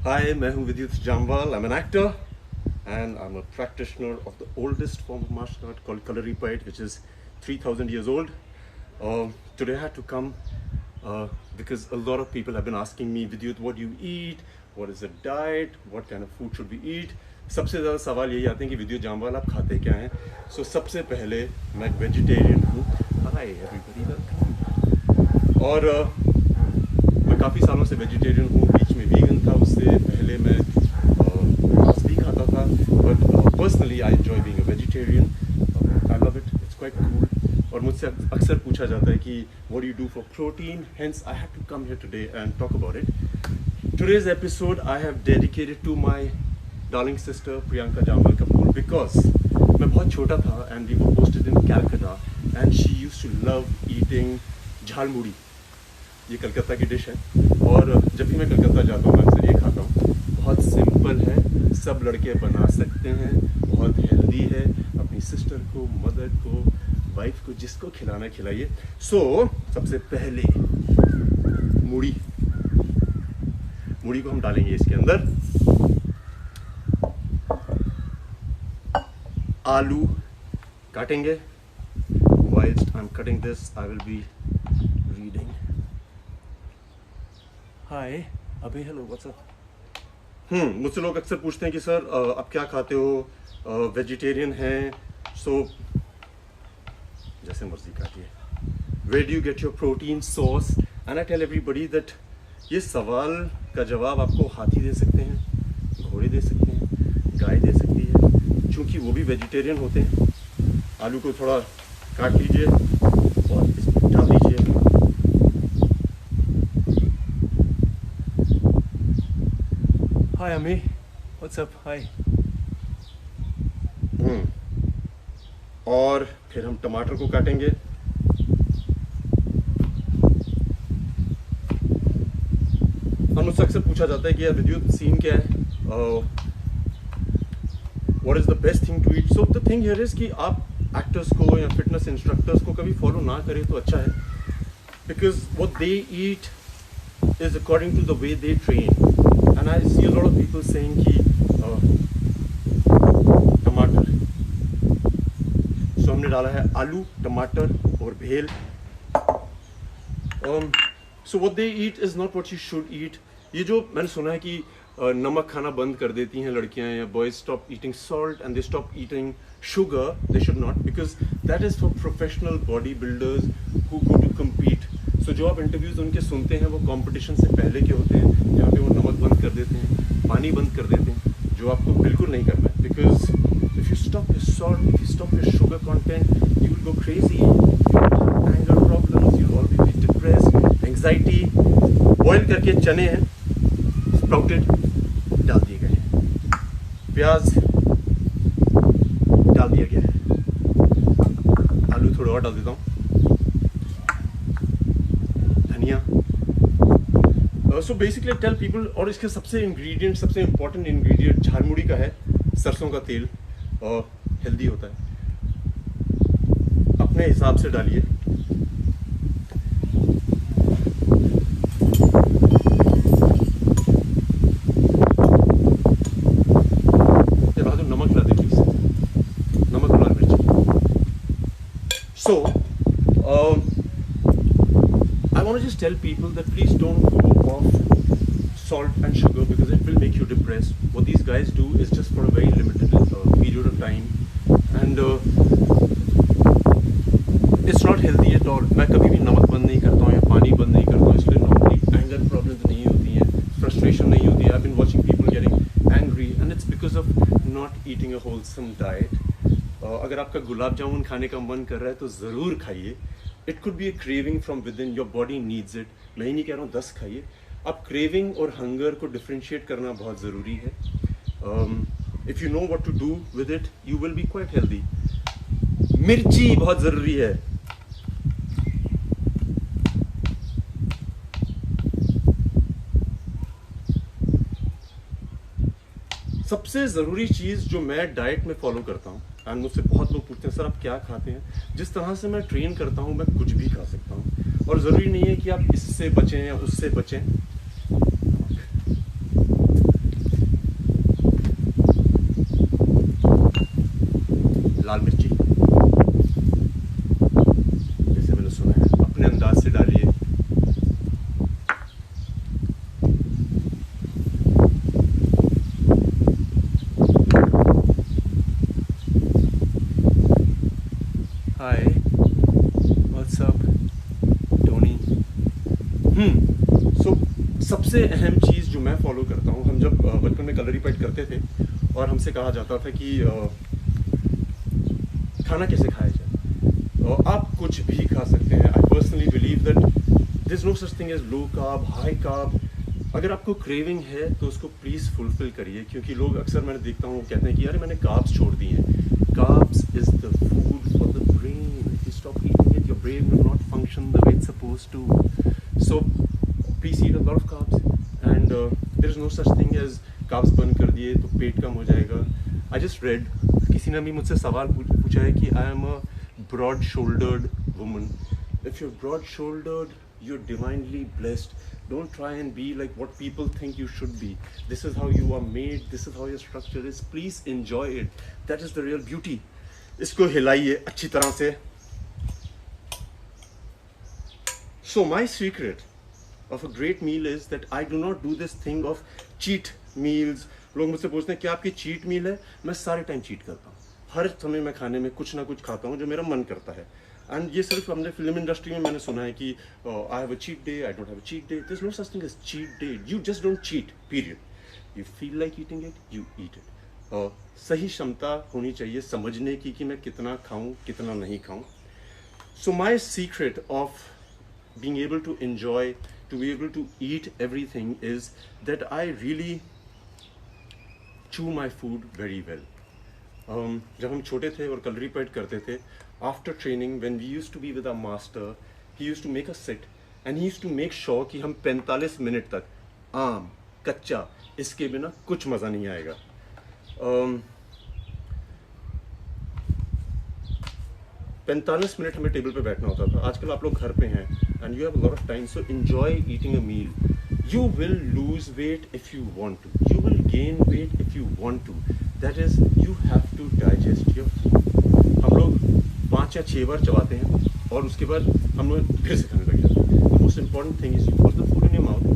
Hi, मैं हूँ विद्युत Jammwal. I'm an actor and I'm a practitioner of the oldest form of martial art called Kalaripayat, which is 3,000 years old. Today I had to come because a lot of people have been asking me, Vidyut, what do you eat? What is the diet? What kind of food should we eat? सबसे ज़्यादा सवाल यही आते हैं कि विद्युत जामवाल आप खाते क्या हैं. So सबसे पहले मैं वेजिटेरियन हूँ. Hi everybody, welcome. और मैं काफ़ी सालों से वेजिटेरियन हूँ. बीच में वीगन था, उससे पहले मैं मांस भी खाता था. But personally I enjoy being a vegetarian. I love it, it's quite cool. और मुझसे अक्सर पूछा जाता है कि what do you do for protein. Hence I have to come here today and talk about it. Today's episode I have dedicated to my darling sister Priyanka Jamwal Kapoor because मैं बहुत छोटा था and we were posted in Calcutta and she used to love eating jhalmuri. ये कलकत्ता की dish है और जब भी मैं कलकत्ता जाता हूँ मैं अक्सर ये खाता हूँ. बहुत सिंपल है, सब लड़के बना सकते हैं, बहुत हेल्दी है. अपनी सिस्टर को, मदर को, वाइफ को, जिसको खिलाना खिलाइए. सो सबसे पहले मूढ़ी को हम डालेंगे इसके अंदर. आलू काटेंगे. Whilst I'm cutting this, I will be reading. Hi, अभी हेलो, व्हाट्स अप. मुझसे लोग अक्सर पूछते हैं कि सर आप क्या खाते हो, वेजिटेरियन हैं. सो जैसे मर्जी काटिए. Where do you get your protein source? And I tell everybody that ये सवाल का जवाब आपको हाथी दे सकते हैं, घोड़े दे सकते हैं, गाय दे सकती है, क्योंकि वो भी वेजिटेरियन होते हैं. आलू को थोड़ा काट लीजिए और इसमें डाल दीजिए. हाय अमी, व्हाट्स अप. हाय. और फिर हम टमाटर को काटेंगे. और मुझसे अक्सर पूछा जाता है कि यार विद्युत सीन क्या है, what is the best thing to eat. So the thing here is कि आप एक्टर्स को या फिटनेस इंस्ट्रक्टर्स को कभी फॉलो ना करें तो अच्छा है. Because what they eat is according to the way they train. And I see a lot of people saying कि टमाटर. सो हमने डाला है आलू, टमाटर और भेल. So what they eat is not what you should eat. ये जो मैंने सुना है कि नमक खाना बंद कर देती हैं लड़कियां या boys, stop eating salt and they stop eating sugar, they should not, because that is for professional bodybuilders who go to compete. So जो आप इंटरव्यूज उनके सुनते हैं वो कंपटीशन से पहले के होते हैं, जहाँ पे वो नमक बंद कर देते हैं, पानी बंद कर देते हैं, जो आपको बिल्कुल नहीं करना है. Because if you stop your salt, if you stop your sugar content, you will go crazy. You will have anger problems, you will always be depressed, anxiety. Boil करके चने हैं स्प्राउटेड डाल दिए गए हैं. प्याज डाल दिया गया है. आलू थोड़ा और डाल देता हूँ. धनिया. So basically tell people. और इसके सबसे इम्पोर्टेंट इंग्रेडिएंट झालमुड़ी का है सरसों का तेल. और हेल्दी होता है. अपने हिसाब से डालिए. So, I want to just tell people that please don't go off salt and sugar because it will make you depressed. What these guys do is just for a very limited period of time, and it's not healthy at all. मैं कभी भी नमक बंद नहीं करता हूँ या पानी बंद नहीं करता हूँ, इसलिए नॉर्मली एंगर प्रॉब्लम्स नहीं होती हैं, फ्रस्ट्रेशन नहीं होती है. I've been watching people getting angry and it's because of not eating a wholesome diet. अगर आपका गुलाब जामुन खाने का मन कर रहा है तो ज़रूर खाइए. It could be A craving from with in, your body needs it. मैं ही नहीं कह रहा हूँ 10 खाइए. अब क्रेविंग और हंगर को डिफ्रेंशिएट करना बहुत ज़रूरी है. If you know what to do with it you will be quite healthy. मिर्ची बहुत ज़रूरी है. सबसे ज़रूरी चीज़ जो मैं डाइट में फॉलो करता हूँ, एंड मुझसे बहुत लोग पूछते हैं सर आप क्या खाते हैं. जिस तरह से मैं ट्रेन करता हूँ मैं कुछ भी खा सकता हूँ, और ज़रूरी नहीं है कि आप इससे बचें या उससे बचें. सो सबसे अहम चीज़ जो मैं फॉलो करता हूँ, हम जब बचपन में कलरीपैड करते थे और हमसे कहा जाता था कि खाना कैसे खाया जाए, आप कुछ भी खा सकते हैं। I personally believe that there is no such thing as low carb, high carb. अगर आपको क्रेविंग है तो उसको प्लीज़ फुलफिल करिए, क्योंकि लोग अक्सर मैंने देखता हूँ कहते हैं कि यार मैंने कार्ब्स छोड़ दिए हैं। Carbs is the food for the brain. If you stop eating it, your brain will not function the way it's supposed to. So please eat a lot of carbs and there is no such thing as carbs burn कर दिए तो पेट कम हो जाएगा। I just red, किसी ने भी मुझसे सवाल पूछा है कि I am a broad shouldered woman. If you're broad shouldered, you're divinely blessed. Don't try and be like what people think you should be. This is how you are made, this is how your structure is. Please enjoy it. That is the real beauty. इसको हिलाइए अच्छी तरह से। So my secret of a great meal is that I do not do this thing of cheat meals. लोग मुझसे पूछते हैं क्या आपकी चीट मील है? मैं सारे टाइम चीट करता हूँ। हर समय मैं खाने में कुछ ना कुछ खाता हूँ जो मेरा मन करता है। एंड ये सिर्फ हमने फिल्म इंडस्ट्री में मैंने सुना है कि I have a cheat day, I don't have a cheat day. There is no such thing as cheat day. You just don't cheat, period. You feel like eating it, you eat it. सही क्षमता होनी चाहिए समझने की कि मैं कितना खाऊं कितना नहीं खाऊं। So my secret of being able to enjoy, to be able to eat everything is that I really chew my food very well. जब हम छोटे थे और कलरीपैड करते थे, after training when we used to be with our master, he used to make us sit and he used to make sure कि हम 45 minute तक आम कच्चा इसके बिना कुछ मज़ा नहीं आएगा। 45 मिनट हमें टेबल पे बैठना होता था। आजकल आप लोग घर पे हैं and you have a lot of time, so enjoy eating a meal. You will lose weight if you want to, you will gain weight if you want to. That is you have to digest your food. हम लोग 5 या 6 बार चबाते हैं और उसके बाद हम लोग फिर से खाने लग जाते हैं। The most important thing is you put the food in your mouth.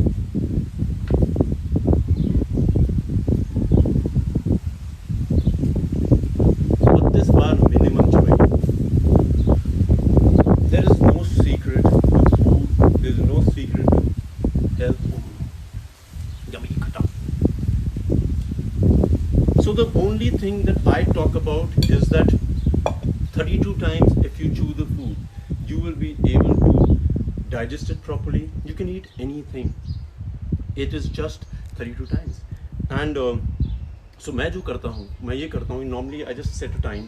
So the only thing that I talk about is that 32 times if you chew the food, you will be able to digest it properly. You can eat anything. It is just 32 times. And so मैं जो करता हूँ, मैं ये करता हूँ, normally I just set a time.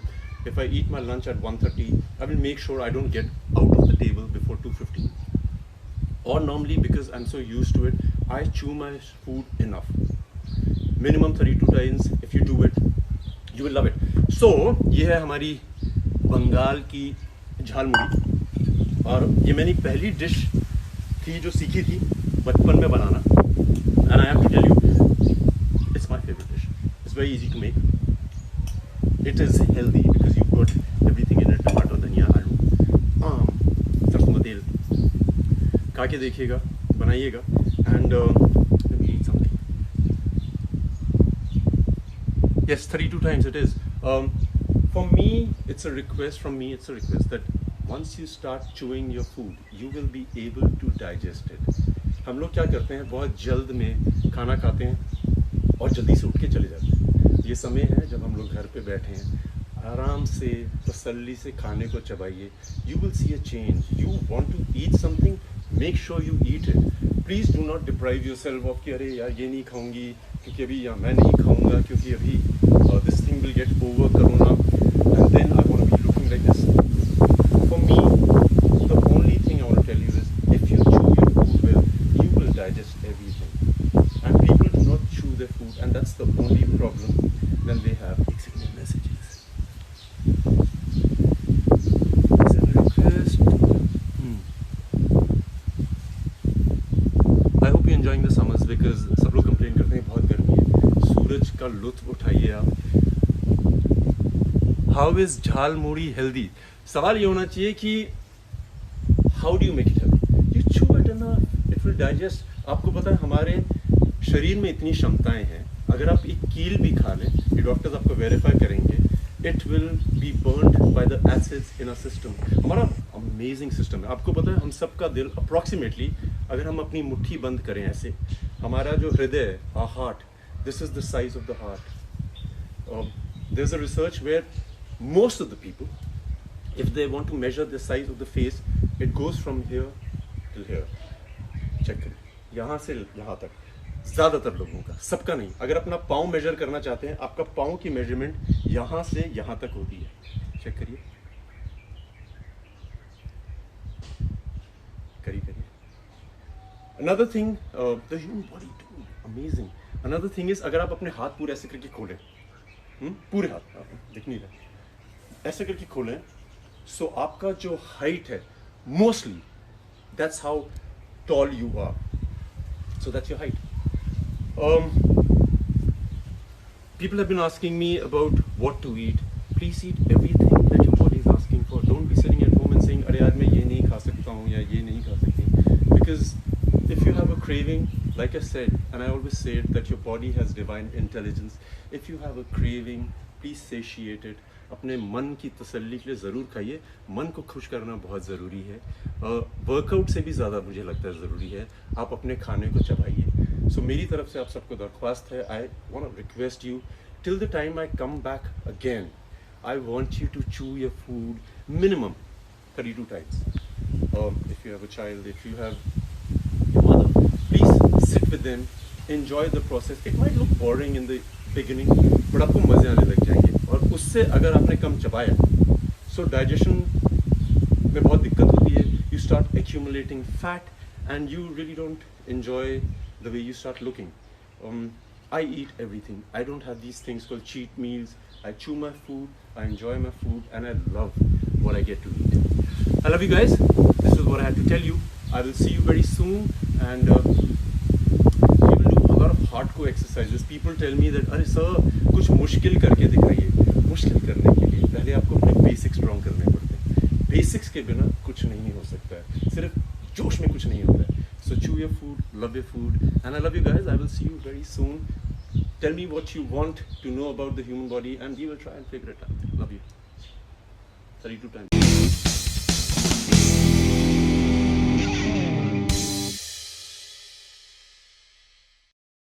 If I eat my lunch at 1:30, I will make sure I don't get out of the table before 2:15. Or normally, because I'm so used to it, I chew my food enough. Minimum 32 times. If you do it, you will love it. So ये है हमारी बंगाल की झाल मुड़ी, और ये मेरी पहली डिश थी जो सीखी थी बचपन में बनाना। And I have to tell you, it's my favorite dish. It's very easy to make. It is healthy because you put everything in it: टमाटर, धनिया, आलू, आम, सरसों का तेल। खा के देखिएगा, बनाइएगा, and eat something. Yes, 32 times it is. For me, it's a request. From me, it's a request that once you start chewing your food, you will be able to digest it. हम लोग क्या करते हैं, बहुत जल्द में खाना खाते हैं और जल्दी से उठ के चले जाते हैं। ये समय है जब हम लोग घर पे बैठे हैं, आराम से तसल्ली से खाने को चबाइए। You will see a change. You want to eat something, make sure you eat it. Please do not deprive yourself of कि अरे यार ये नहीं खाऊंगी क्योंकि अभी, या मैं नहीं खाऊंगा क्योंकि अभी this thing will get over corona and then I want to be looking like this. For me, the only thing I want to tell you is if you chew your food well, you will digest everything. And people do not chew their food, and that's the only problem when they have extended messages. Is that a request? I hope you're enjoying the summers because सब लोग complain करते हैं बहुत गर्मी है। सूरज का लुत्फ उठाइए आप। How is झाल मुड़ी healthy? सवाल ये होना चाहिए कि how do you make it healthy? You chew it enough, it will digest. आपको पता है हमारे शरीर में इतनी क्षमताएं हैं, अगर आप एक कील भी खा लें, ये डॉक्टर्स आपको वेरीफाई करेंगे, it will be burnt by the acids in our system. हमारा amazing system है। आपको पता है हम सबका दिल approximately अगर हम अपनी मुट्ठी बंद करें ऐसे, हमारा जो हृदय है, our heart, this is the size of the heart. There's a research where most of the people, if they want to measure the size of the face, it goes from here till here. Check करें, यहाँ से यहाँ तक, ज़्यादातर लोगों का, सबका नहीं. अगर अपना पाँव मेजर करना चाहते हैं, आपका पाँव की मेजरमेंट यहाँ से यहाँ तक होती है. चेक करिए, करिए. Another thing, the human body, dude, amazing. Another thing is, अगर आप अपने हाथ पूरे ऐसे करके खोलें, पूरे हाथ, दिख नहीं रहा, ऐसे करके खोलें, so आपका जो हाइट है, mostly, that's how tall you are. So that's your height. People have been asking me about what to eat. Please eat everything that your body is asking for. Don't be sitting at home and saying, अरे यार मैं ये नहीं खा सकता हूँ या ये नहीं खा सकती. Because if you have a craving, like I said, and I always say it, that your body has divine intelligence. If you have a craving, please satiate it. अपने मन की तसल्ली के लिए ज़रूर खाइए. मन को खुश करना बहुत ज़रूरी है. वर्कआउट से भी ज़्यादा मुझे लगता है ज़रूरी है. आप अपने खाने को चबाइए. सो मेरी तरफ से आप सबको दरख्वास्त है, I want to request you, till the time I come back again, I want you to chew your food minimum 32 times. If you have a child, if you have your mother, please sit with them, enjoy the process. It might look boring in the beginning, but आपको मज़े आने लग जाएंगे. और उससे अगर आपने कम चबाया, so digestion में बहुत दिक्कत होती है. You start accumulating fat, and you really don't enjoy the way you start looking. I eat everything. I don't have these things called cheat meals. I chew my food, I enjoy my food, and I love what I get to eat. I love you guys. This is what I had to tell you. I will see you very soon, and we will do a lot of hardcore exercises. People tell me that, अरे sir, कुछ मुश्किल करके दिखाइए. मुश्किल करने के लिए पहले आपको अपने बेसिक्स स्ट्रॉन्ग करने पड़ते हैं. बेसिक्स के बिना कुछ नहीं हो सकता है. सिर्फ जोश में कुछ नहीं होता है. So chew your food, love your food, and I love you guys. I will see you very soon. Tell me what you want to know about the human body, and we will try and figure it out. Love you. 32 times.